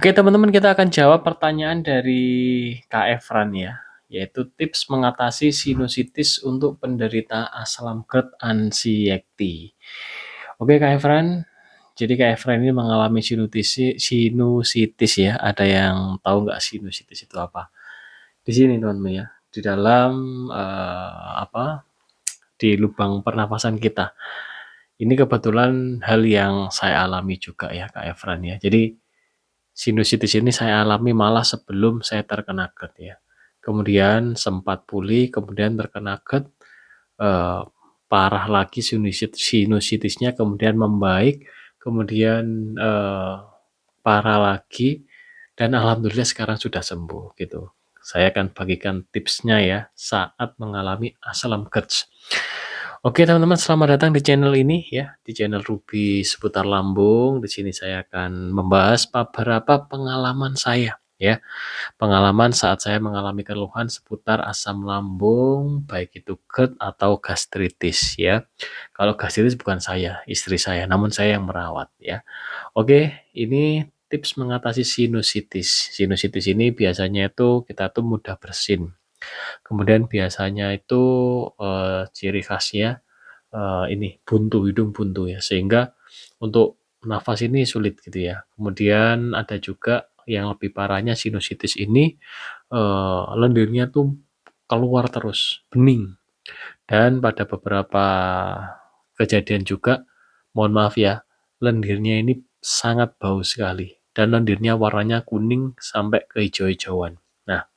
Oke teman-teman, kita akan jawab pertanyaan dari Kak Efran ya, yaitu tips mengatasi sinusitis untuk penderita asam GERD anxiety. Oke Kak Efran, jadi Kak Efran ini mengalami sinusitis ya. Ada yang tahu nggak sinusitis itu apa? Di sini teman-teman ya, di dalam di lubang pernafasan kita. Ini kebetulan hal yang saya alami juga ya Kak Efran ya. Jadi sinusitis ini saya alami malah sebelum saya terkena GERD ya. Kemudian sempat pulih, kemudian terkena GERD, parah lagi sinusitisnya, kemudian membaik, kemudian parah lagi, dan alhamdulillah sekarang sudah sembuh gitu. Saya akan bagikan tipsnya ya saat mengalami asam GERD. Oke teman-teman, selamat datang di channel ini ya, di channel Ruby seputar lambung. Di sini saya akan membahas beberapa pengalaman saya ya. Pengalaman saat saya mengalami keluhan seputar asam lambung, baik itu GERD atau gastritis ya. Kalau gastritis bukan saya, istri saya, namun saya yang merawat ya. Oke, ini tips mengatasi sinusitis. Sinusitis ini biasanya itu kita tuh mudah bersin. Kemudian biasanya itu ciri khasnya ini buntu, hidung buntu ya, sehingga untuk nafas ini sulit gitu ya. Kemudian ada juga yang lebih parahnya sinusitis ini lendirnya tuh keluar terus, bening. Dan pada beberapa kejadian juga, mohon maaf ya, lendirnya ini sangat bau sekali dan lendirnya warnanya kuning sampai kehijau-hijauan. Nah,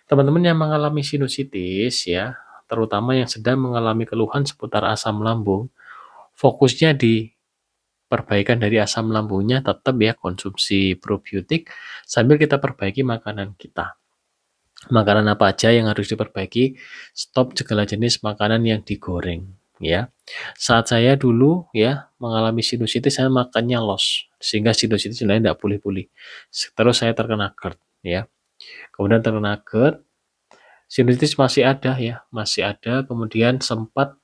teman-teman yang mengalami sinusitis ya, terutama yang sedang mengalami keluhan seputar asam lambung, fokusnya di perbaikan dari asam lambungnya, tetap ya konsumsi probiotik sambil kita perbaiki makanan kita. Makanan apa aja yang harus diperbaiki? Stop segala jenis makanan yang digoreng ya. Saat saya dulu ya mengalami sinusitis, saya makannya los sehingga sinusitis lain tidak pulih-pulih. Terus saya terkena GERD ya. Kemudian terkena GERD, sinusitis masih ada ya, masih ada. Kemudian sempat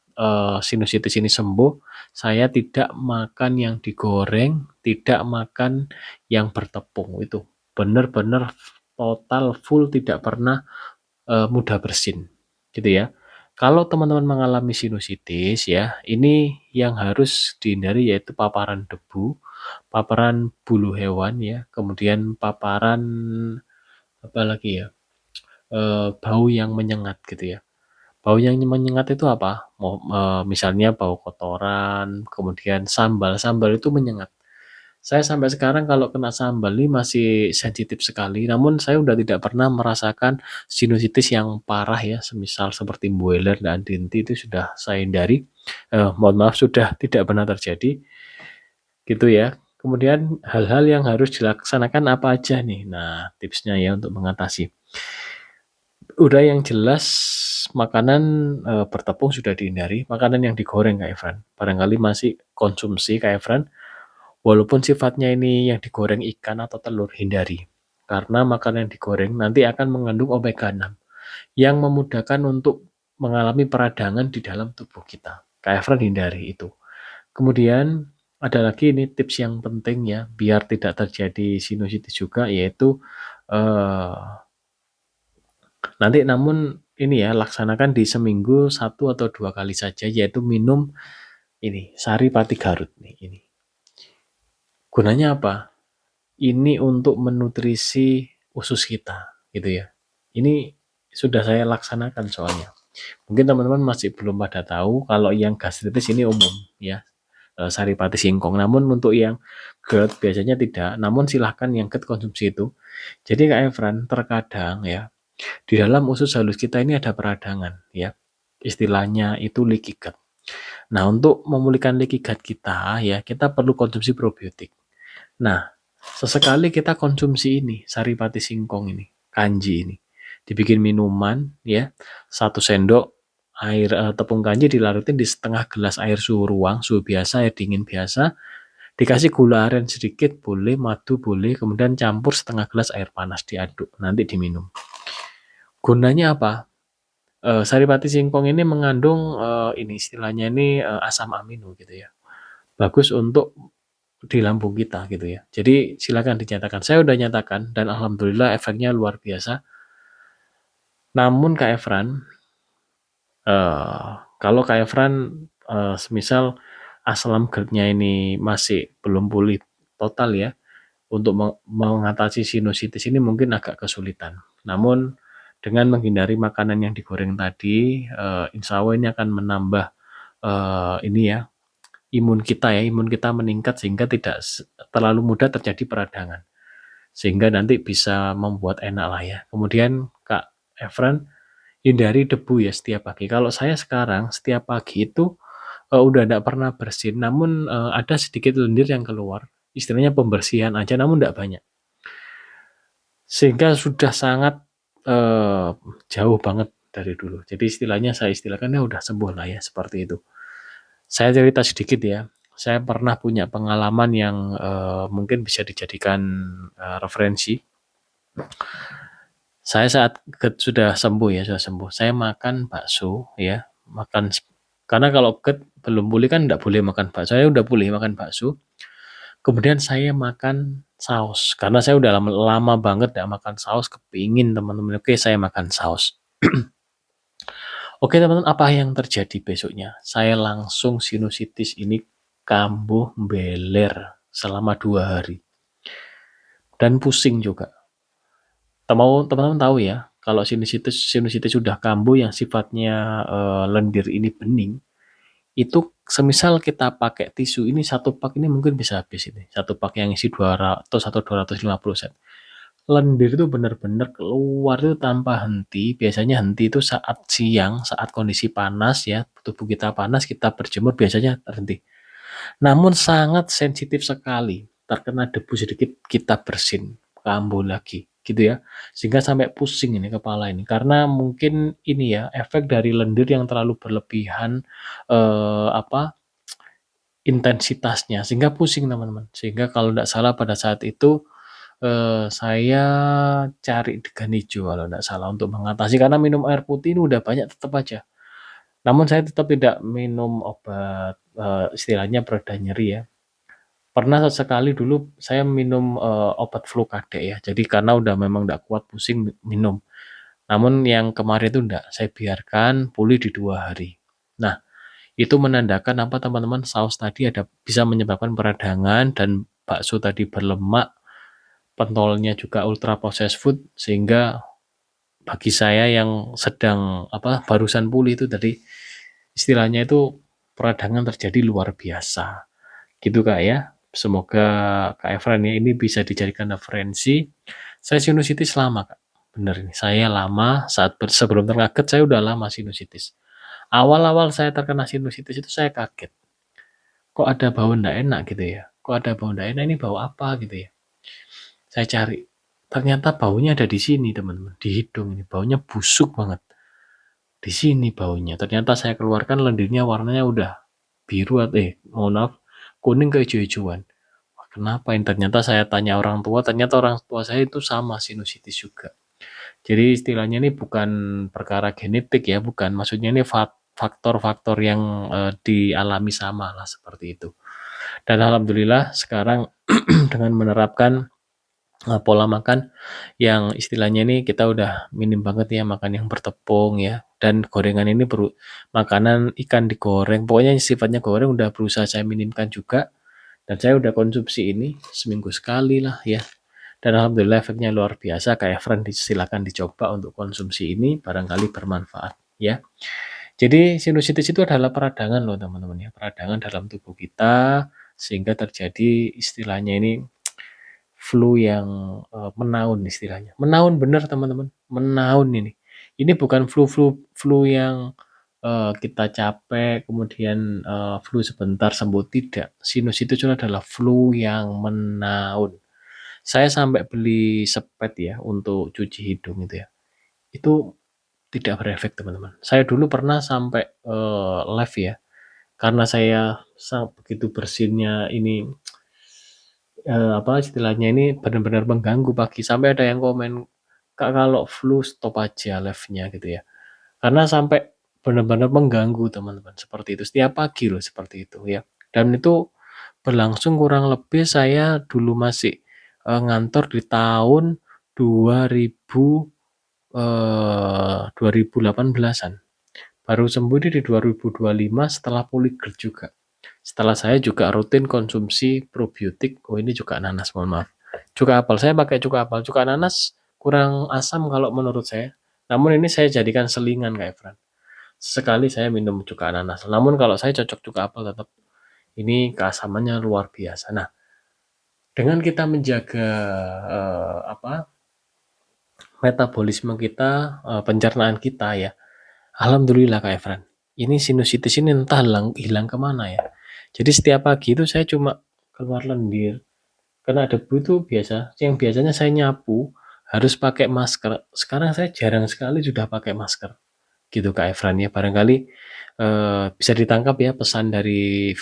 sinusitis ini sembuh, saya tidak makan yang digoreng, tidak makan yang bertepung. Itu benar-benar total full, tidak pernah mudah bersin gitu ya. Kalau teman-teman mengalami sinusitis ya, ini yang harus dihindari yaitu paparan debu, paparan bulu hewan ya, kemudian paparan apa lagi ya, bau yang menyengat gitu ya. Bau yang menyengat itu apa? Misalnya bau kotoran, kemudian sambal. Sambal itu menyengat. Saya sampai sekarang kalau kena sambal ini masih sensitif sekali, namun saya udah tidak pernah merasakan sinusitis yang parah ya, semisal seperti boiler dan dinti itu sudah saya hindari. Mohon maaf, sudah tidak pernah terjadi, gitu ya. Kemudian hal-hal yang harus dilaksanakan apa aja nih? Nah, tipsnya ya untuk mengatasi. Udah yang jelas makanan bertepung sudah dihindari, makanan yang digoreng Kak Efran. Barangkali masih konsumsi Kak Efran, walaupun sifatnya ini yang digoreng ikan atau telur, hindari. Karena makanan yang digoreng nanti akan mengandung omega 6 yang memudahkan untuk mengalami peradangan di dalam tubuh kita. Kak Efran hindari itu. Kemudian ada lagi ini tips yang penting ya, biar tidak terjadi sinusitis juga, yaitu eh, nanti namun ini ya, laksanakan di seminggu 1 atau 2 kali saja, yaitu minum ini sari pati Garut nih ini. Gunanya apa? Ini untuk menutrisi usus kita, gitu ya. Ini sudah saya laksanakan soalnya. Mungkin teman-teman masih belum pada tahu kalau yang gastritis ini umum ya, saripati singkong. Namun untuk yang GERD biasanya tidak. Namun silahkan yang GERD konsumsi itu. Jadi Kak Efran, terkadang ya di dalam usus halus kita ini ada peradangan ya. Istilahnya itu leaky gut. Nah, untuk memulihkan leaky gut kita ya, kita perlu konsumsi probiotik. Nah, sesekali kita konsumsi ini, saripati singkong ini, kanji ini. Dibikin minuman ya, 1 sendok air tepung kanji dilarutin di setengah gelas air suhu ruang, suhu biasa, air dingin biasa, dikasih gula aren sedikit boleh, madu boleh, kemudian campur setengah gelas air panas, diaduk, nanti diminum. Gunanya apa? Saripati singkong ini mengandung ini istilahnya ini asam amino gitu ya. Bagus untuk di lambung kita gitu ya. Jadi silakan dinyatakan. Saya udah nyatakan dan alhamdulillah efeknya luar biasa. Namun Kak Efran, kalau Kak Efran, semisal asam GERD-nya ini masih belum pulih total ya, untuk mengatasi sinusitis ini mungkin agak kesulitan. Namun dengan menghindari makanan yang digoreng tadi, insya Allah ini akan menambah ini ya, imun kita meningkat sehingga tidak terlalu mudah terjadi peradangan. Sehingga nanti bisa membuat enak lah ya. Kemudian Kak Efran, hindari debu ya setiap pagi. Kalau saya sekarang setiap pagi itu udah tidak pernah bersin, namun ada sedikit lendir yang keluar. Istilahnya pembersihan aja, namun tidak banyak. Sehingga sudah sangat jauh banget dari dulu. Jadi istilahnya saya istilahkan ya udah sembuh lah ya seperti itu. Saya cerita sedikit ya. Saya pernah punya pengalaman yang mungkin bisa dijadikan referensi. Saya saat sudah sembuh ya, sudah sembuh. Saya makan bakso ya, karena kalau GERD belum pulih kan tidak boleh makan bakso. Saya udah pulih makan bakso. Kemudian saya makan saus karena saya udah lama banget tidak makan saus, kepingin teman-teman. Oke, saya makan saus. Oke teman-teman, apa yang terjadi besoknya? Saya langsung sinusitis ini kambuh beler selama 2 hari. Dan pusing juga. Teman-teman tahu ya, kalau sinusitis sudah kambuh yang sifatnya lendir ini bening, itu semisal kita pakai tisu ini, satu pak ini mungkin bisa habis ini. Satu pak yang isi 200 atau 250 set. Lendir itu benar-benar keluar itu tanpa henti. Biasanya henti itu saat siang, saat kondisi panas ya, tubuh kita panas, kita berjemur biasanya terhenti. Namun sangat sensitif sekali. Terkena debu sedikit kita bersin, kambuh lagi gitu ya. Sehingga sampai pusing ini kepala ini. Karena mungkin ini ya efek dari lendir yang terlalu berlebihan intensitasnya sehingga pusing teman-teman. Sehingga kalau tidak salah pada saat itu saya cari degan hijau kalau tidak salah untuk mengatasi karena minum air putih ini udah banyak tetap aja. Namun saya tetap tidak minum obat istilahnya pereda nyeri ya. Pernah sekali dulu saya minum obat flu kadek ya. Jadi karena udah memang tidak kuat pusing minum. Namun yang kemarin itu enggak, saya biarkan pulih di 2 hari. Nah, itu menandakan apa teman-teman, saus tadi bisa menyebabkan peradangan dan bakso tadi berlemak, pentolnya juga ultra processed food, sehingga bagi saya yang sedang barusan pulih itu tadi istilahnya itu peradangan terjadi luar biasa. Gitu Kak ya. Semoga Kak Efran ya ini bisa dijadikan referensi. Saya sinusitis lama Kak. Bener ini. Saya lama sebelum terkena GERD saya udah lama sinusitis. Awal-awal saya terkena sinusitis itu saya kaget. Kok ada bau enggak enak gitu ya? Kok ada bau enggak enak, ini bau apa gitu ya? Saya cari. Ternyata baunya ada di sini, teman-teman. Di hidung ini. Baunya busuk banget. Di sini baunya. Ternyata saya keluarkan lendirnya warnanya udah biru mohon maaf, kuning ke hijau-hijauan. Kenapa ini? Ternyata saya tanya orang tua, ternyata orang tua saya itu sama sinusitis juga. Jadi istilahnya ini bukan perkara genetik ya, bukan. Maksudnya ini faktor-faktor yang dialami sama lah seperti itu. Dan alhamdulillah sekarang dengan menerapkan pola makan yang istilahnya ini kita udah minim banget ya makan yang bertepung ya, dan gorengan ini makanan ikan digoreng, pokoknya sifatnya goreng udah berusaha saya minimkan juga, dan saya udah konsumsi ini seminggu sekali lah ya, dan alhamdulillah efeknya luar biasa. Kayak friend silakan dicoba untuk konsumsi ini, barangkali bermanfaat ya. Jadi sinusitis itu adalah peradangan loh teman-teman ya, peradangan dalam tubuh kita sehingga terjadi istilahnya ini flu yang menaun istilahnya. Menaun bener teman-teman, menaun ini. Ini bukan flu yang kita capek kemudian flu sebentar sembuh, tidak. Sinusitis itu adalah flu yang menaun. Saya sampai beli sepet ya untuk cuci hidung itu ya. Itu tidak berefek teman-teman. Saya dulu pernah sampai live ya. Karena saya begitu bersinnya ini istilahnya ini benar-benar mengganggu pagi, sampai ada yang komen, "Kak kalau flu stop aja live-nya," gitu ya. Karena sampai benar-benar mengganggu teman-teman, seperti itu. Setiap pagi loh seperti itu ya. Dan itu berlangsung kurang lebih saya dulu masih, ngantor di tahun 2000, 2018-an. Baru sembuh di 2025 setelah poligraf juga. Setelah saya juga rutin konsumsi probiotik, oh ini cuka nanas, mohon maaf. Cuka apel, saya pakai cuka apel. Cuka nanas kurang asam kalau menurut saya. Namun ini saya jadikan selingan Kak Efran. Sekali saya minum cuka nanas. Namun kalau saya cocok cuka apel tetap. Ini keasamannya luar biasa. Nah, dengan kita menjaga metabolisme kita, pencernaan kita ya. Alhamdulillah Kak Efran. Ini sinusitis ini entah hilang kemana ya. Jadi setiap pagi itu saya cuma keluar lendir. Karena debu itu biasa, yang biasanya saya nyapu harus pakai masker. Sekarang saya jarang sekali sudah pakai masker. Gitu Kak Efran ya. Barangkali bisa ditangkap ya pesan dari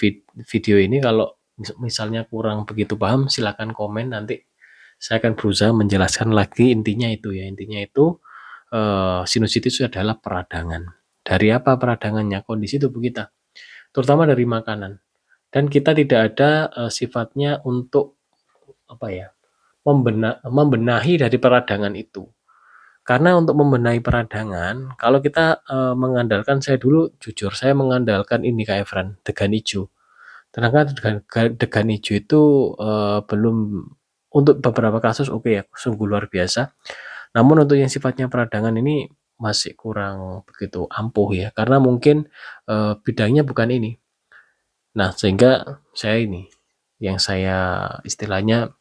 video ini. Kalau misalnya kurang begitu paham silakan komen, nanti saya akan berusaha menjelaskan lagi. Intinya itu ya, intinya itu sinusitis itu adalah peradangan. Dari apa peradangannya? Kondisi tubuh kita, terutama dari makanan. Dan kita tidak ada sifatnya untuk apa ya, membenahi dari peradangan itu. Karena untuk membenahi peradangan, kalau kita mengandalkan, saya dulu jujur saya mengandalkan ini Kak Efran, degan hijau. Sedangkan degan hijau itu belum, untuk beberapa kasus oke ya, sungguh luar biasa. Namun untuk yang sifatnya peradangan ini masih kurang begitu ampuh ya, karena mungkin bidangnya bukan ini. Nah, sehingga saya ini yang saya istilahnya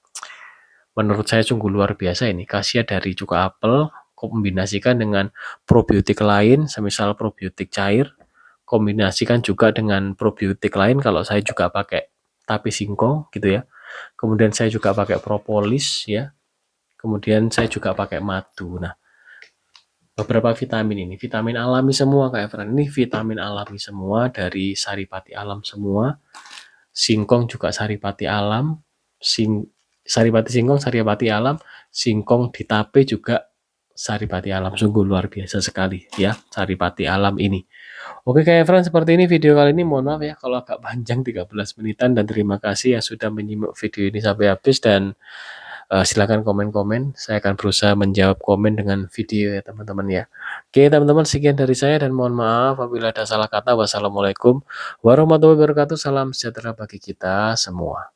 menurut saya sungguh luar biasa ini, khasiat dari cuka apel kombinasikan dengan probiotik lain, semisal probiotik cair, kombinasikan juga dengan probiotik lain. Kalau saya juga pakai tapi singkong gitu ya. Kemudian saya juga pakai propolis ya. Kemudian saya juga pakai madu. Nah, beberapa vitamin ini, vitamin alami semua Kak Efran. Ini vitamin alami semua dari saripati alam semua. Singkong juga saripati alam. Saripati singkong, saripati alam. Singkong di tape juga saripati alam. Sungguh luar biasa sekali ya saripati alam ini. Oke Kak Efran, seperti ini video kali ini. Mohon maaf ya kalau agak panjang 13 menitan, dan terima kasih yang sudah menyimak video ini sampai habis. Dan silakan komen-komen, saya akan berusaha menjawab komen dengan video ya teman-teman ya. Oke teman-teman, sekian dari saya dan mohon maaf apabila ada salah kata. Wassalamualaikum warahmatullahi wabarakatuh. Salam sejahtera bagi kita semua.